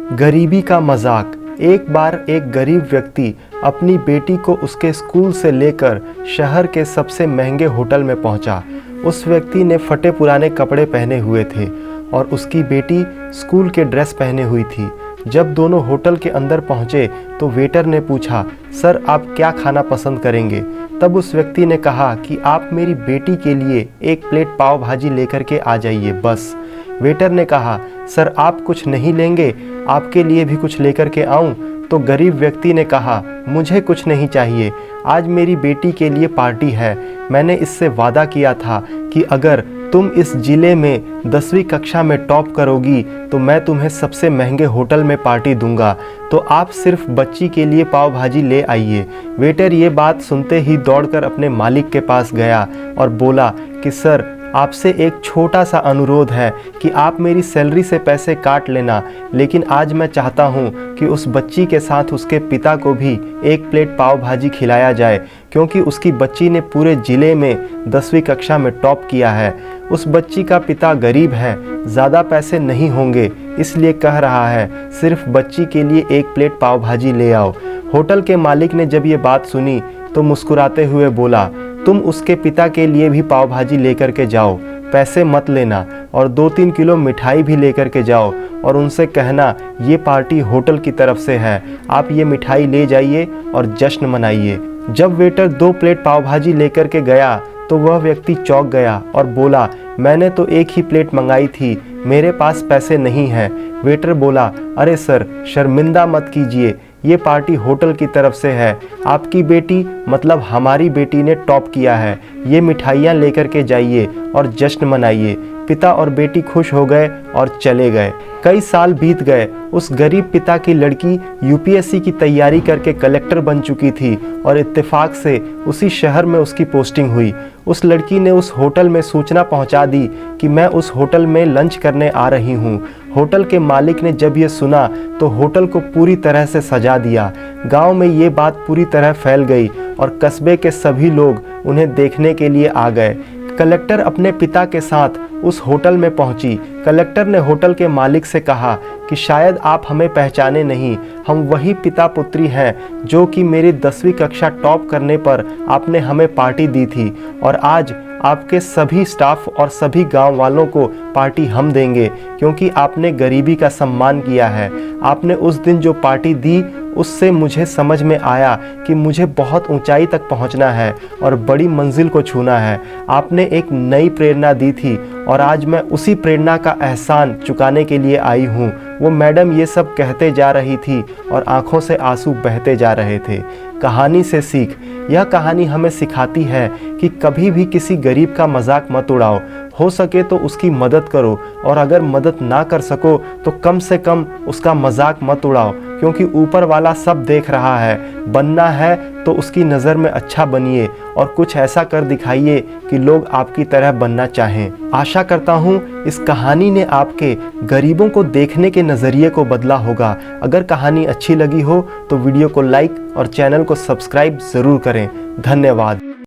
गरीबी का मजाक। एक बार एक गरीब व्यक्ति अपनी बेटी को उसके स्कूल से लेकर शहर के सबसे महंगे होटल में पहुंचा। उस व्यक्ति ने फटे पुराने कपड़े पहने हुए थे और उसकी बेटी स्कूल के ड्रेस पहने हुई थी। जब दोनों होटल के अंदर पहुंचे तो वेटर ने पूछा, सर आप क्या खाना पसंद करेंगे? तब उस व्यक्ति ने कहा कि आप मेरी बेटी के लिए एक प्लेट पाव भाजी लेकर के आ जाइए बस। वेटर ने कहा, सर आप कुछ नहीं लेंगे, आपके लिए भी कुछ लेकर के आऊं? तो गरीब व्यक्ति ने कहा, मुझे कुछ नहीं चाहिए, आज मेरी बेटी के लिए पार्टी है। मैंने इससे वादा किया था कि अगर तुम इस जिले में 10वीं कक्षा में टॉप करोगी तो मैं तुम्हें सबसे महंगे होटल में पार्टी दूंगा, तो आप सिर्फ बच्ची के लिए पाव भाजी ले आइए। वेटर ये बात सुनते ही दौड़कर अपने मालिक के पास गया और बोला कि सर आपसे एक छोटा सा अनुरोध है कि आप मेरी सैलरी से पैसे काट लेना, लेकिन आज मैं चाहता हूं कि उस बच्ची के साथ उसके पिता को भी एक प्लेट पाव भाजी खिलाया जाए, क्योंकि उसकी बच्ची ने पूरे ज़िले में 10वीं कक्षा में टॉप किया है। उस बच्ची का पिता गरीब है, ज़्यादा पैसे नहीं होंगे, इसलिए कह रहा है सिर्फ बच्ची के लिए एक प्लेट पाव भाजी ले आओ। होटल के मालिक ने जब ये बात सुनी तो मुस्कुराते हुए बोला, तुम उसके पिता के लिए भी पाव भाजी लेकर के जाओ, पैसे मत लेना, और 2-3 किलो मिठाई भी लेकर के जाओ और उनसे कहना ये पार्टी होटल की तरफ से है, आप ये मिठाई ले जाइए और जश्न मनाइए। जब वेटर 2 प्लेट पाव भाजी लेकर के गया तो वह व्यक्ति चौंक गया और बोला, मैंने तो एक ही प्लेट मंगाई थी, मेरे पास पैसे नहीं हैं। वेटर बोला, अरे सर शर्मिंदा मत कीजिए, ये पार्टी होटल की तरफ से है, आपकी बेटी मतलब हमारी बेटी ने टॉप किया है, ये मिठाइयाँ लेकर के जाइए और जश्न मनाइए। पिता और बेटी खुश हो गए और चले गए। कई साल बीत गए। उस गरीब पिता की लड़की यूपीएससी की तैयारी करके कलेक्टर बन चुकी थी और इत्तेफाक से उसी शहर में उसकी पोस्टिंग हुई। उस लड़की ने उस होटल में सूचना पहुंचा दी कि मैं उस होटल में लंच करने आ रही हूं। होटल के मालिक ने जब ये सुना तो होटल को पूरी तरह से सजा दिया। गांव में ये बात पूरी तरह फैल गई और कस्बे के सभी लोग उन्हें देखने के लिए आ गए। कलेक्टर अपने पिता के साथ उस होटल में पहुंची। कलेक्टर ने होटल के मालिक से कहा कि शायद आप हमें पहचाने नहीं, हम वही पिता पुत्री हैं जो कि मेरी 10वीं कक्षा टॉप करने पर आपने हमें पार्टी दी थी, और आज आपके सभी स्टाफ और सभी गांव वालों को पार्टी हम देंगे, क्योंकि आपने गरीबी का सम्मान किया है। आपने उस दिन जो पार्टी दी उससे मुझे समझ में आया कि मुझे बहुत ऊंचाई तक पहुंचना है और बड़ी मंजिल को छूना है। आपने एक नई प्रेरणा दी थी और आज मैं उसी प्रेरणा का एहसान चुकाने के लिए आई हूँ। वो मैडम ये सब कहते जा रही थी और आंखों से आंसू बहते जा रहे थे। कहानी से सीख। यह कहानी हमें सिखाती है कि कभी भी किसी गरीब का मजाक मत उड़ाओ, हो सके तो उसकी मदद करो, और अगर मदद ना कर सको तो कम से कम उसका मजाक मत उड़ाओ, क्योंकि ऊपर वाला सब देख रहा है। बनना है तो उसकी नज़र में अच्छा बनिए और कुछ ऐसा कर दिखाइए कि लोग आपकी तरह बनना चाहें। आशा करता हूँ इस कहानी ने आपके गरीबों को देखने के नज़रिए को बदला होगा। अगर कहानी अच्छी लगी हो तो वीडियो को लाइक और चैनल को सब्सक्राइब ज़रूर करें। धन्यवाद।